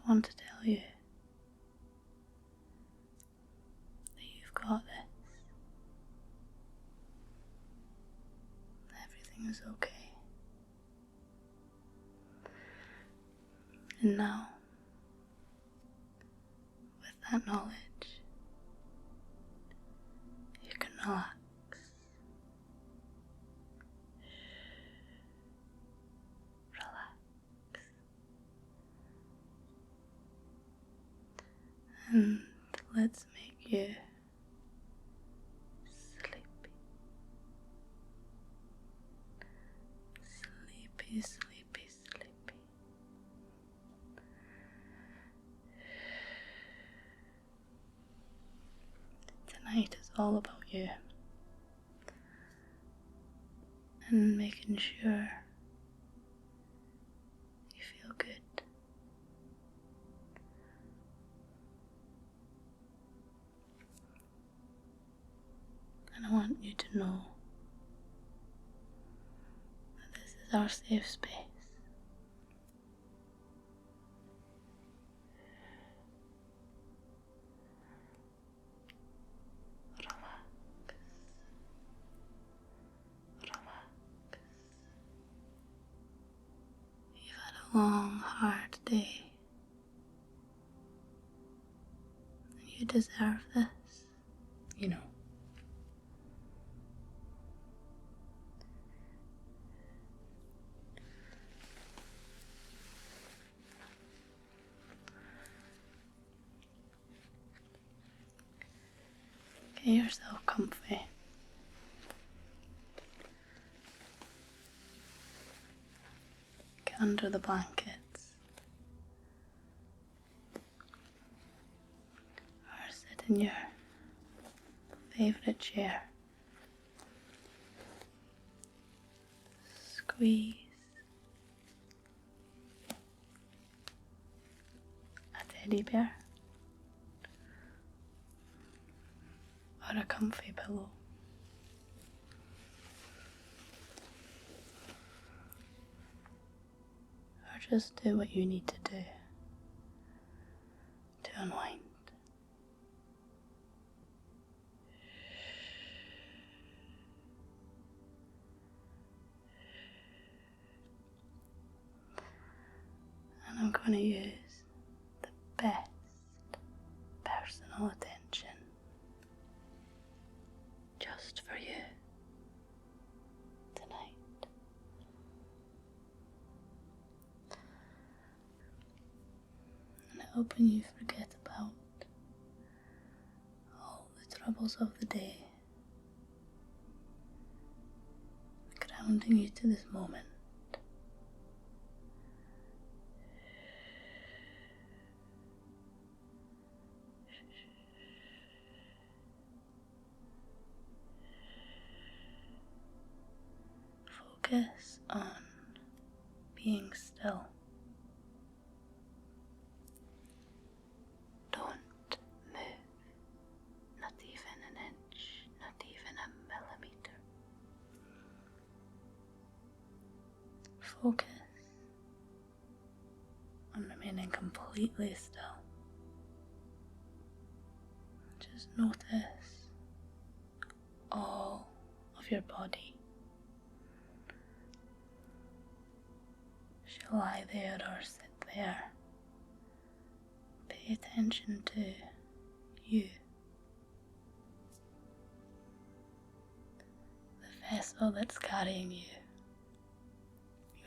want to tell you that you've got this. Everything is okay. And now, with that knowledge, you can relax. And let's make you sleepy. Sleepy, sleepy, sleepy. Tonight is all about you. And making sure you feel good. And I want you to know that this is our safe space. Relax. Relax. You've had a long, hard day. And you deserve this, you know. Get yourself comfy. Get under the blankets. Or sit in your favorite chair. Squeeze a teddy bear. Or a comfy pillow. Or just do what you need to do to unwind. And I'm going to use the best personal attention just for you tonight. And hoping you forget about all the troubles of the day, grounding you to this moment. Focus on being still. Don't move, not even an inch, not even a millimeter. Focus on remaining completely still. Just notice all of your body. She'll lie there or sit there. Pay attention to you. The vessel that's carrying you.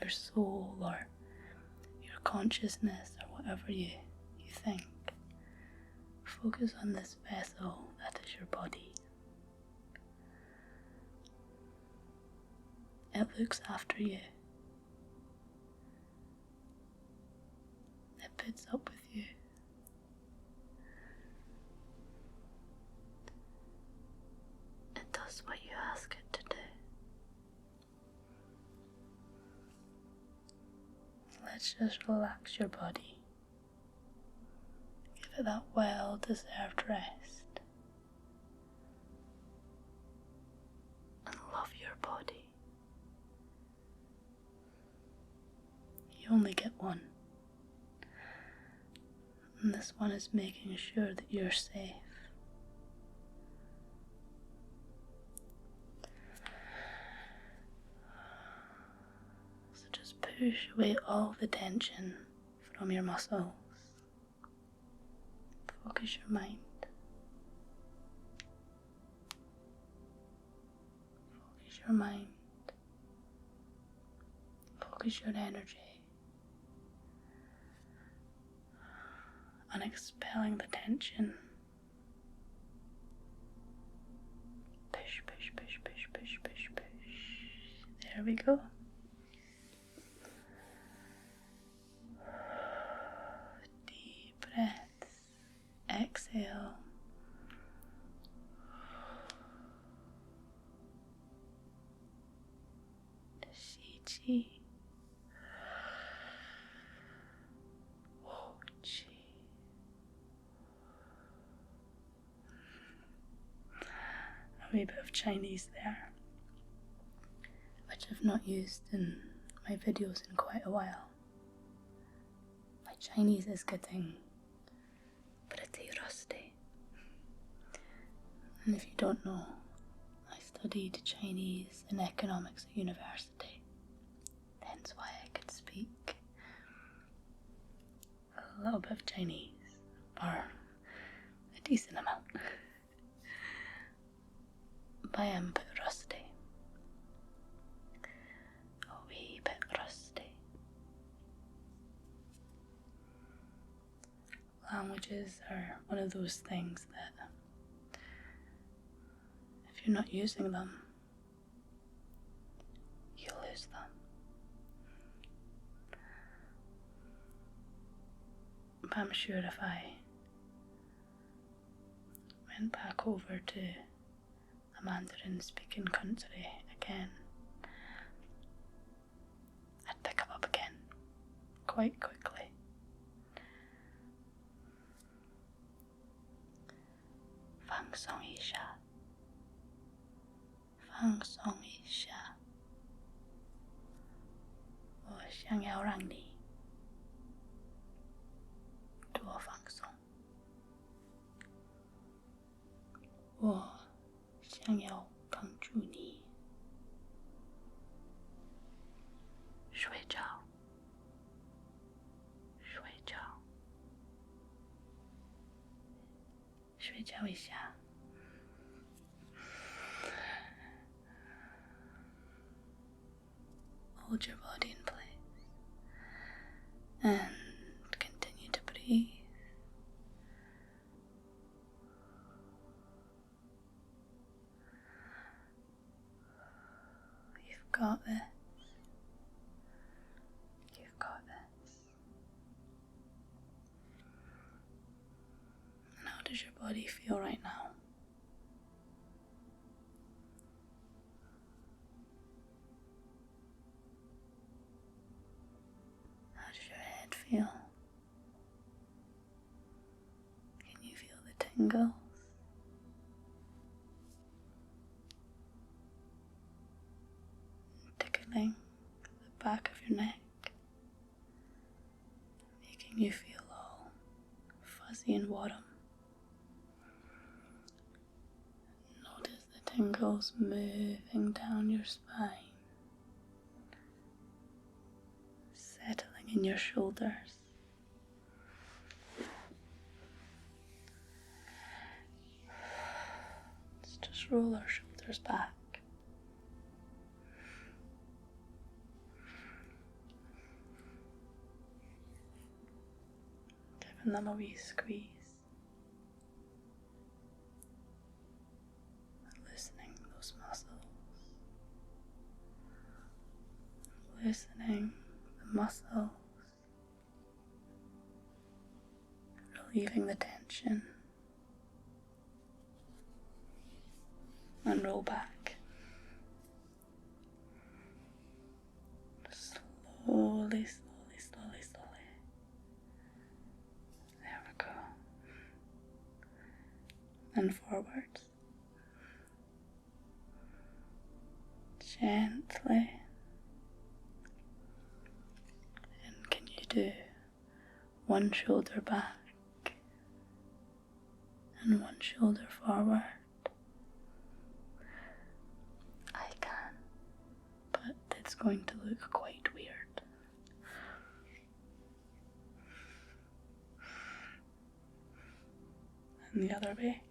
Your soul or your consciousness or whatever you think. Focus on this vessel that is your body. It looks after you. It puts up with you. It does what you ask it to do. Let's just relax your body. Give it that well-deserved rest. And love your body. You only get one. And this one is making sure that you're safe. So just push away all the tension from your muscles. Focus your mind. Focus your mind. Focus your energy on expelling the tension. Push, push, push, push, push, push, push. There we go. Deep breaths. Exhale. Chi. A wee bit of Chinese there, which I've not used in my videos in quite a while. My Chinese is getting pretty rusty. And if you don't know, I studied Chinese in economics at university. Hence why I could speak a little bit of Chinese, or a decent amount. But I am a bit rusty. A wee bit rusty. Languages are one of those things that, if you're not using them, you lose them. But I'm sure if I went back over to a Mandarin speaking country again, I'd pick them up again quite quickly. Fang song yi sha. Fang song yi sha. 我想要让你多放松。我想要帮助你睡着，睡着，睡觉一下。Hold your body in place and continue to breathe. You've got this. You've got this. And how does your body feel right now? How does your head feel? Can you feel the tingles? Tickling the back of your neck, making you feel all fuzzy and warm. Notice the tingles moving down your spine, settling in your shoulders. Let's just roll our shoulders back. Giving them a wee squeeze. Loosening those muscles. Loosening the muscles. Relieving the tension. And roll back. Slowly, slowly, slowly, slowly. There we go. And forwards. Gently. And can you do one shoulder back and one shoulder forward. I can, but it's going to look quite weird. And the other way.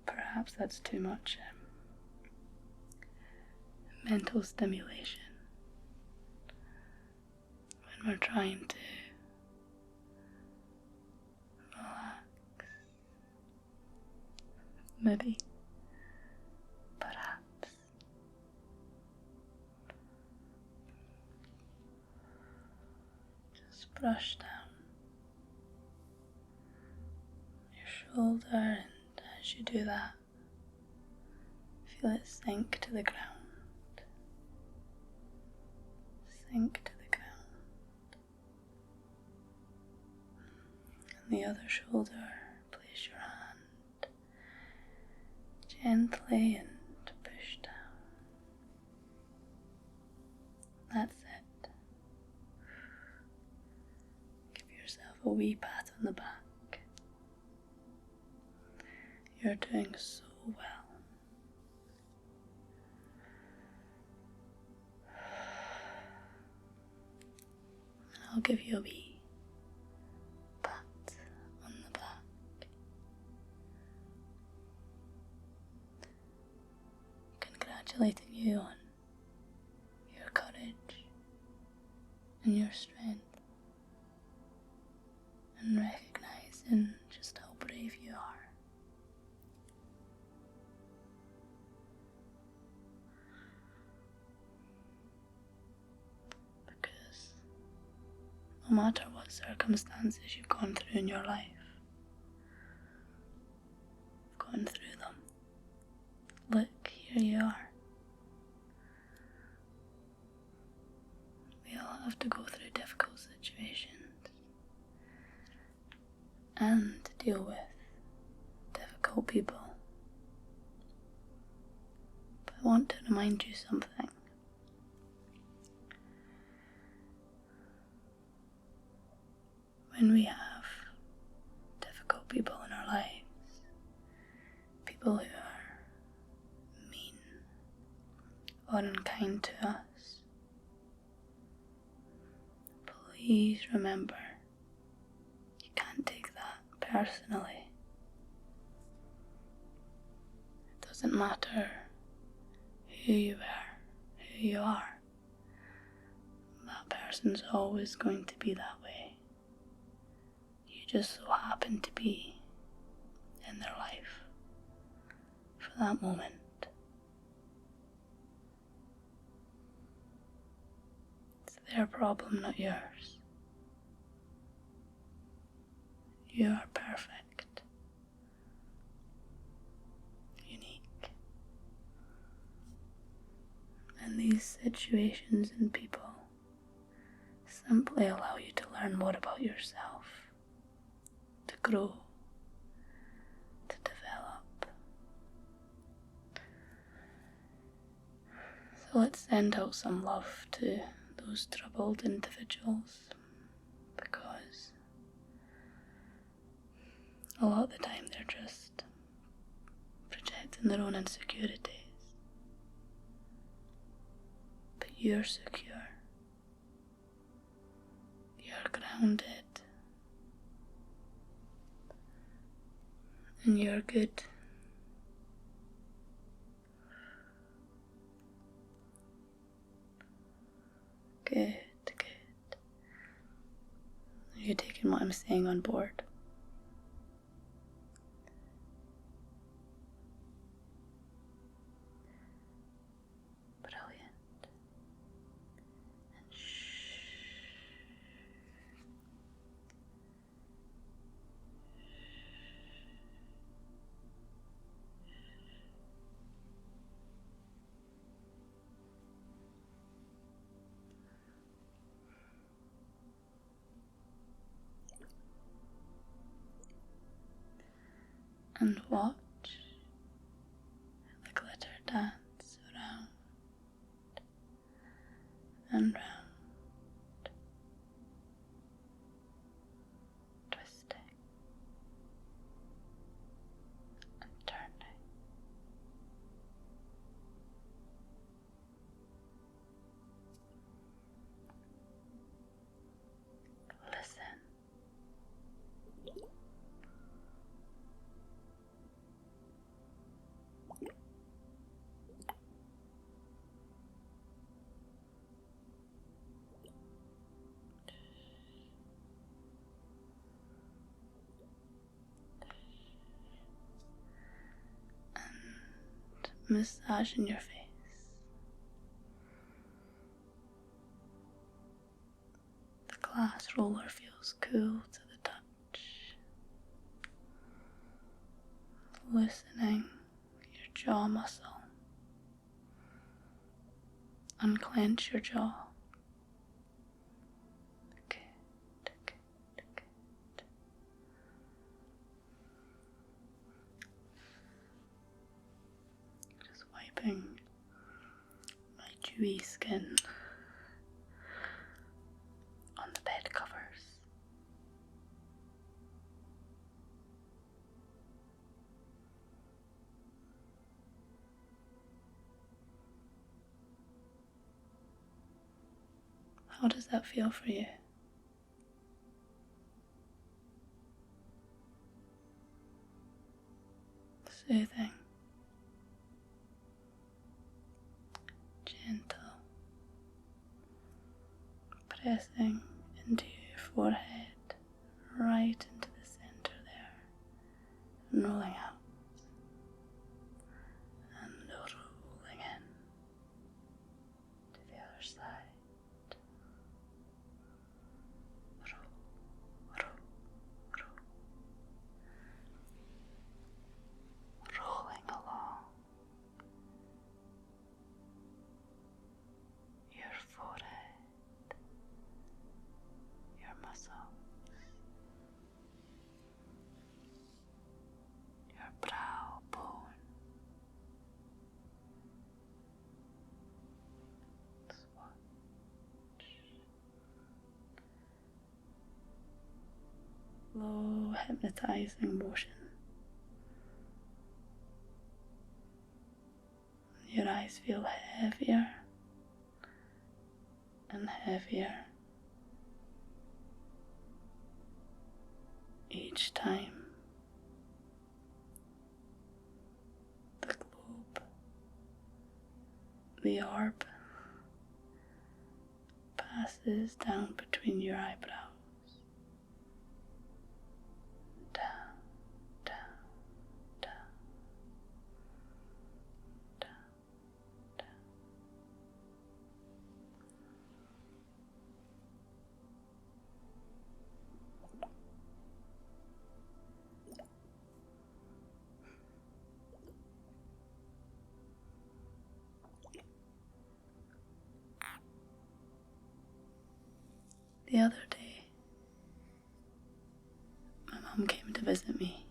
Perhaps that's too much mental stimulation when we're trying to relax. Maybe. Perhaps. Just brush down your shoulder, and as you do that, feel it sink to the ground. Sink to the ground. And the other shoulder, place your hand gently and push down. That's it. Give yourself a wee pat on the back. You're doing so well. And I'll give you a wee pat on the back. Congratulating you on your courage and your strength, and recognizing just how brave you are. Because no matter what circumstances you've gone through in your life, gone through them, look, here you are. We all have to go through difficult situations and deal with difficult people. But I want to remind you something. When we have difficult people in our lives, people who are mean or unkind to us, please remember, you can't take that personally. It doesn't matter who you are, who you are. That person's always going to be that way. You just so happen to be in their life for that moment. It's their problem, not yours. You are perfect, unique. And these situations and people simply allow you to learn more about yourself, to grow, to develop. So let's send out some love to those troubled individuals, because a lot of the time they're just projecting their own insecurities. But you're secure. You're grounded. And you're good. Good, good. Are you taking what I'm saying on board? Brilliant. And shh. And watch the glitter dance around and round, twisting massaging your face. The glass roller feels cool to the touch, loosening your jaw muscle. Unclench your jaw. Just wiping my dewy skin on the bed covers. How does that feel for you? Soothing, gentle, pressing into your forehead, right into the center there, and rolling out, and rolling in to the other side. Rolling along your forehead, your muscles, your brow bone. Slow, hypnotizing motion. Your eyes feel heavier and heavier each time the globe, the orb, passes down between your eyebrows. Down, down, down, down, down. The other day, my mum came to visit me.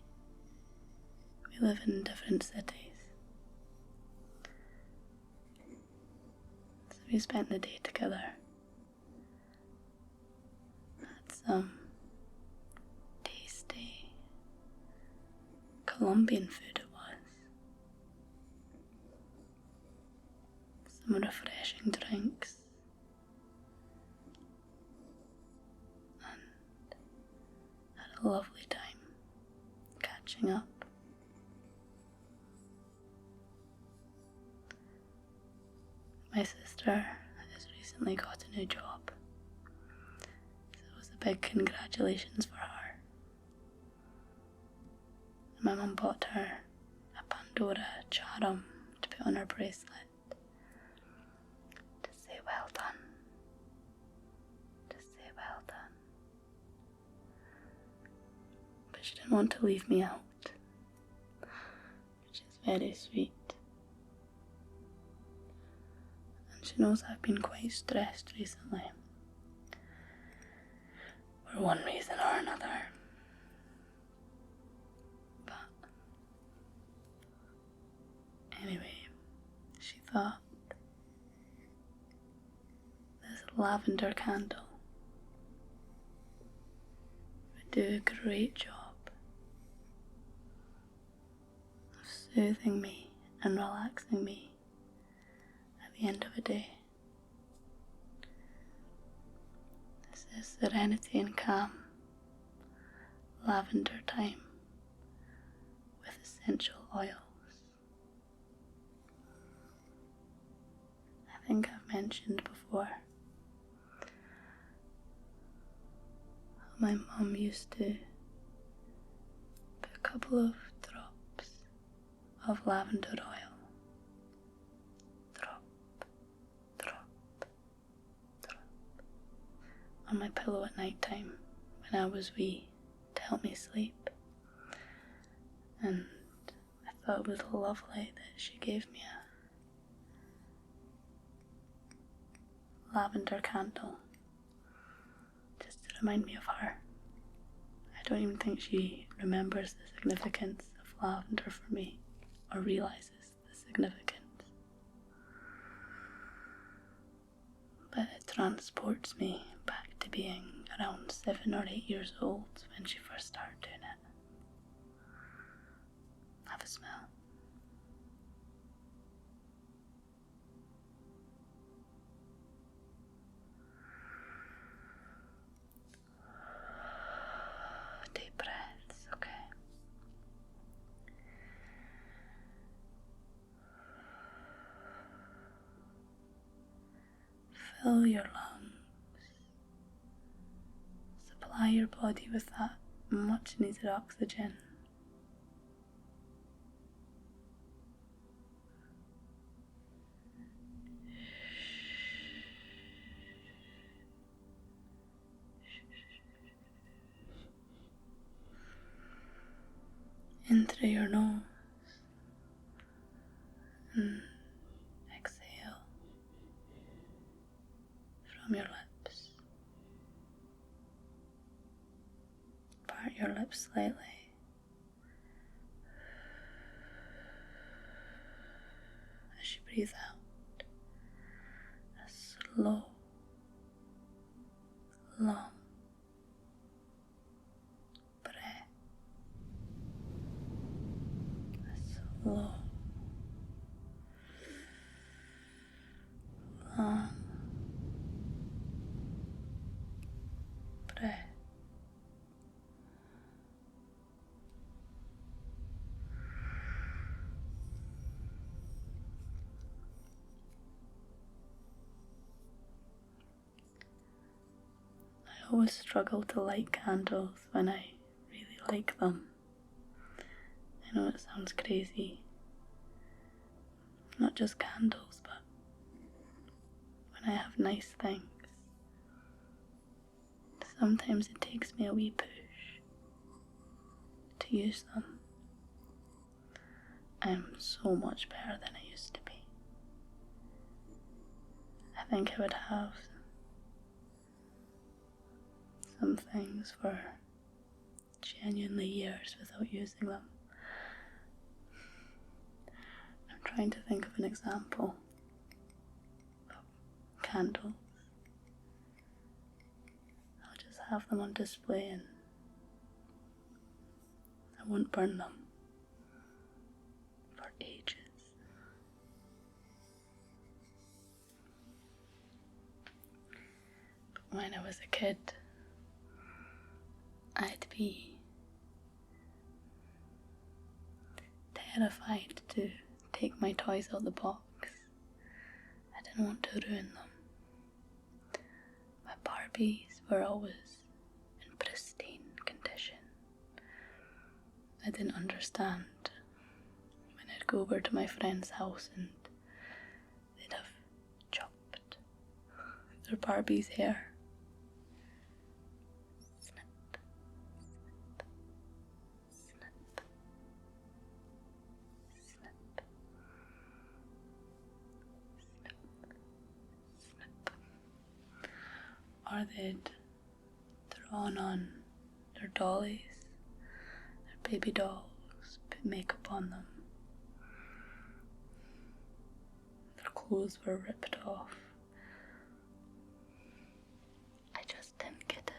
We live in different cities. So we spent the day together. Had some tasty Colombian food it was. Some refreshing drinks. A lovely time catching up. My sister has recently got a new job, so it was a big congratulations for her. And my mum bought her a Pandora charm to put on her bracelet to say well done, to say well done. But she didn't want to leave me out, which is very sweet. And she knows I've been quite stressed recently, for one reason or another. But anyway, she thought this lavender candle would do a great job of soothing me and relaxing me at the end of a day. This is serenity and calm, lavender time with essential oils. I think I've mentioned before how my mum used to put a couple of drops of lavender oil on my pillow at night time when I was wee to help me sleep. And I thought it was lovely that she gave me a lavender candle just to remind me of her. I don't even think she remembers the significance of lavender for me or realizes the significance. But it transports me back to being around 7 or 8 years old when she first started doing it. Have a smell. Deep breaths, okay. Fill your lungs. Supply your body with that much needed oxygen. In through your nose and exhale from your lips. Part your lips slightly. As you breathe out, a slow, long breath. A slow, long breath. I always struggle to light candles when I really like them. I know it sounds crazy. Not just candles, but when I have nice things. Sometimes it takes me a wee push to use them. I am so much better than I used to be. I think I would have some things for genuinely years without using them. I'm trying to think of an example of candles. I'll just have them on display and I won't burn them for ages. But when I was a kid, I'd be terrified to take my toys out of the box. I didn't want to ruin them. My Barbies were always in pristine condition. I didn't understand when I'd go over to my friend's house and they'd have chopped their Barbie's hair. Snip, snip, snip, snip, snip, snip. Or they'd drawn on their dollies, their baby dolls, put makeup on them. Their clothes were ripped off. I just didn't get it.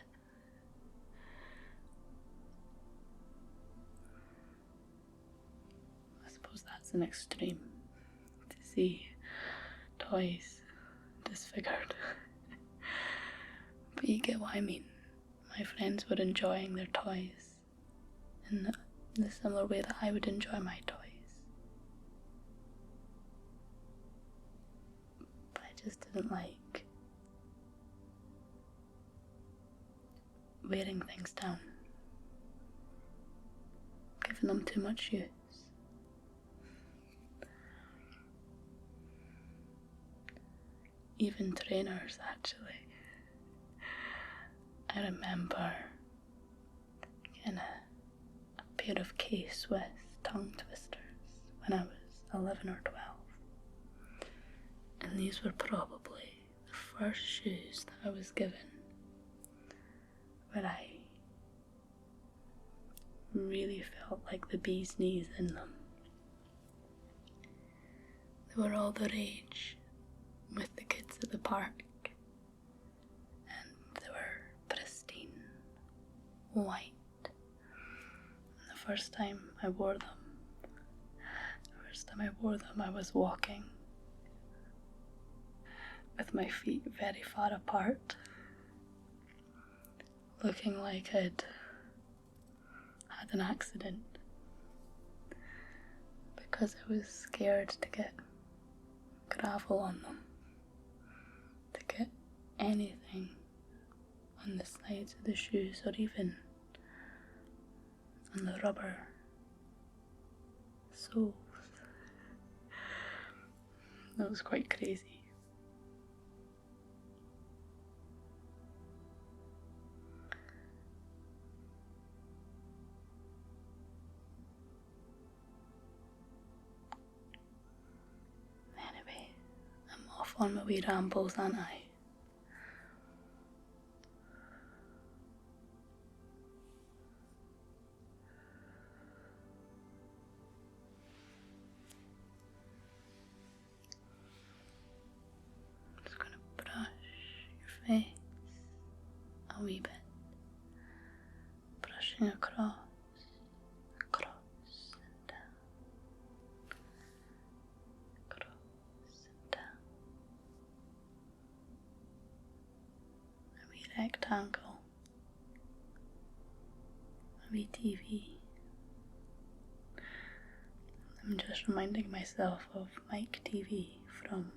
I suppose that's an extreme, to see toys disfigured. But you get what I mean. My friends were enjoying their toys in the similar way that I would enjoy my toys. But I just didn't like wearing things down, giving them too much use. Even trainers, actually. I remember getting a pair of K-Swiss tongue twisters when I was 11 or 12. And these were probably the first shoes that I was given where I really felt like the bee's knees in them. They were all the rage with the kids at the park, and they were pristine, white. And the first time I wore them, I was walking with my feet very far apart, looking like I'd had an accident, because I was scared to get gravel on them, to get anything on the sides of the shoes or even on the rubber soles. That was quite crazy. Anyway, I'm off on my wee rambles, aren't I? Just gonna brush your face a wee bit, brushing across and down, across and down. A wee rectangle, a wee TV. I'm just reminding myself of Mike TV from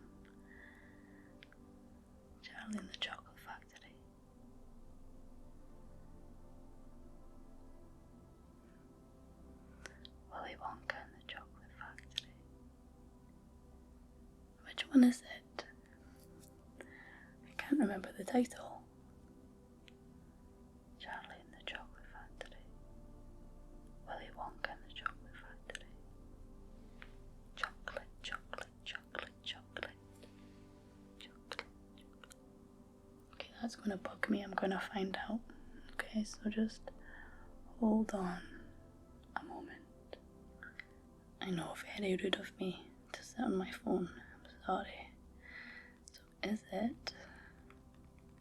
Charlie and the Chocolate Factory. Willy Wonka and the Chocolate Factory. Which one is it? I can't remember the title. Charlie and the Chocolate Factory. Willy Wonka and the Chocolate Factory. Chocolate, chocolate, chocolate, chocolate. Chocolate. Okay, that's gonna bug me. I'm gonna find out. Okay, so just hold on a moment. I know, very rude of me to sit on my phone. I'm sorry. So is it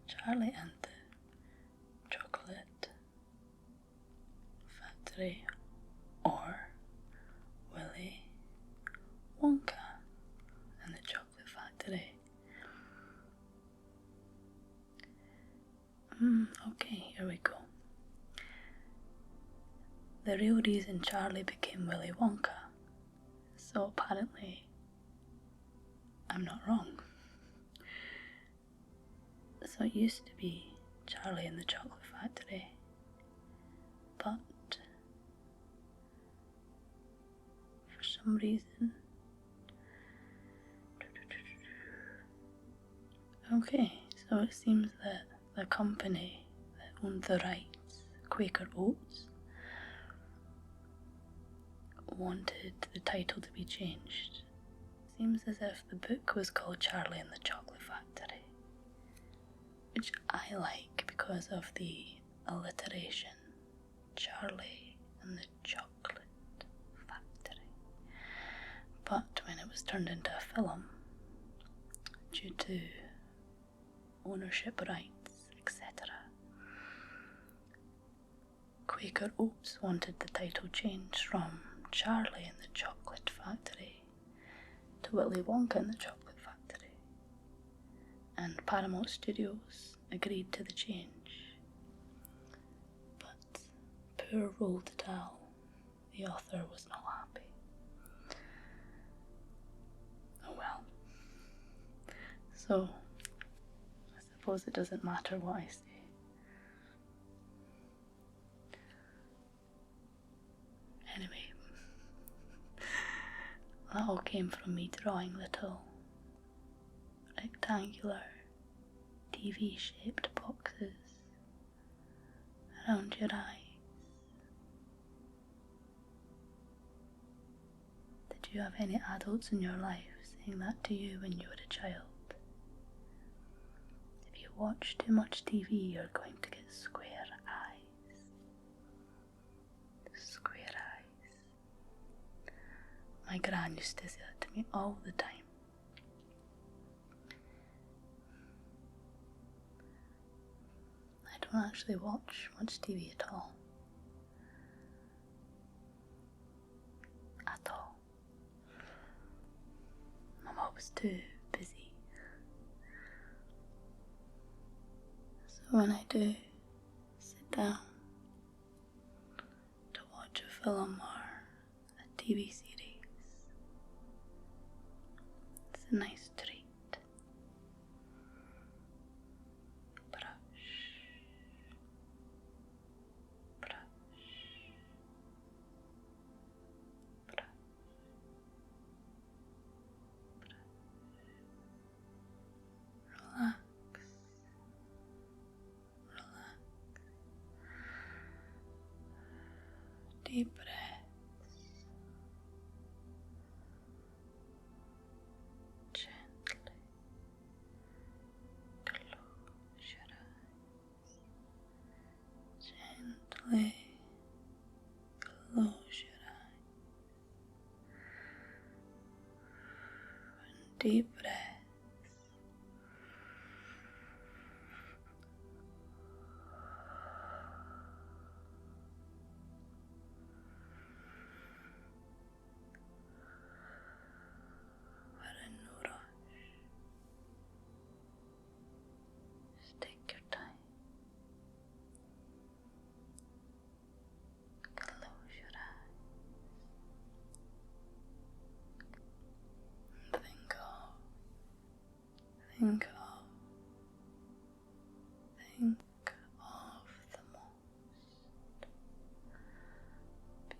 Charlie and the Chocolate Factory or Willy Wonka and the Chocolate Factory? Okay, here we go. The real reason Charlie became Willy Wonka. So apparently, I'm not wrong. So it used to be Charlie and the Chocolate Factory, but for some reason, okay, so it seems that the company that owned the rights, Quaker Oats, wanted the title to be changed. Seems as if the book was called Charlie and the Chocolate Factory, which I like because of the alliteration. Charlie and the Chocolate Factory. But when it was turned into a film, due to ownership rights, etc., Quaker Oats wanted the title changed from Charlie and the Chocolate Factory to Willy Wonka and the Chocolate Factory, and Paramount Studios agreed to the change. But poor Roald Dahl, the author, was not happy. Oh well. So, I suppose it doesn't matter what I say. Anyway, that all came from me drawing little rectangular TV-shaped boxes around your eyes. Did you have any adults in your life saying that to you when you were a child? If you watch too much TV, you're going to get square eyes. Square eyes. My gran used to say that to me all the time. I don't actually watch much TV at all. At all. I'm always too busy. So when I do sit down to watch a film or a TV series, it's a nice treat. Brush, brush, brush, relax, relax. Deep breaths. Gently close your eyes. Gently close your eyes. And deep breaths. We're in no rush. Just take your time. Close your eyes. And think of the most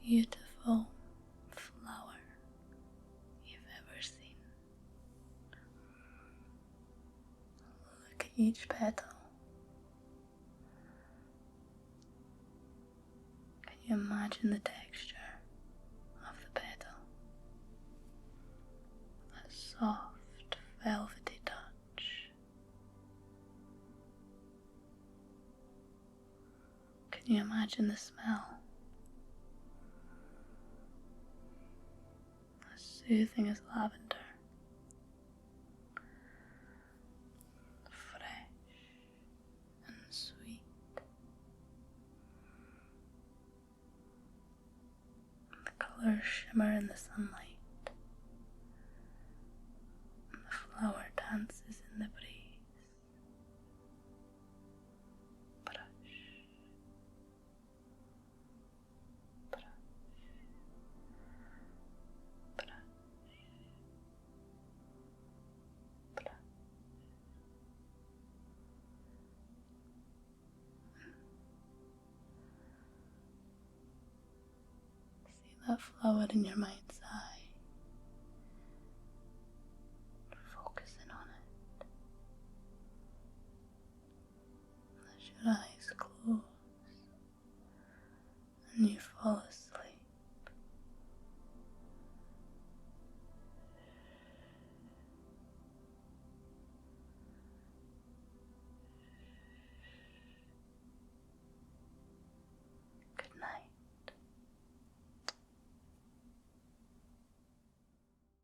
beautiful flower you've ever seen. Look at each petal. Can you imagine the texture of the petal? That soft, velvety touch. Can you imagine the smell? As soothing as lavender. Fresh and sweet. And the colours shimmer in the sunlight. And the flower dances in the breeze. Brush. Brush. Brush. Brush. See that flower in your mind.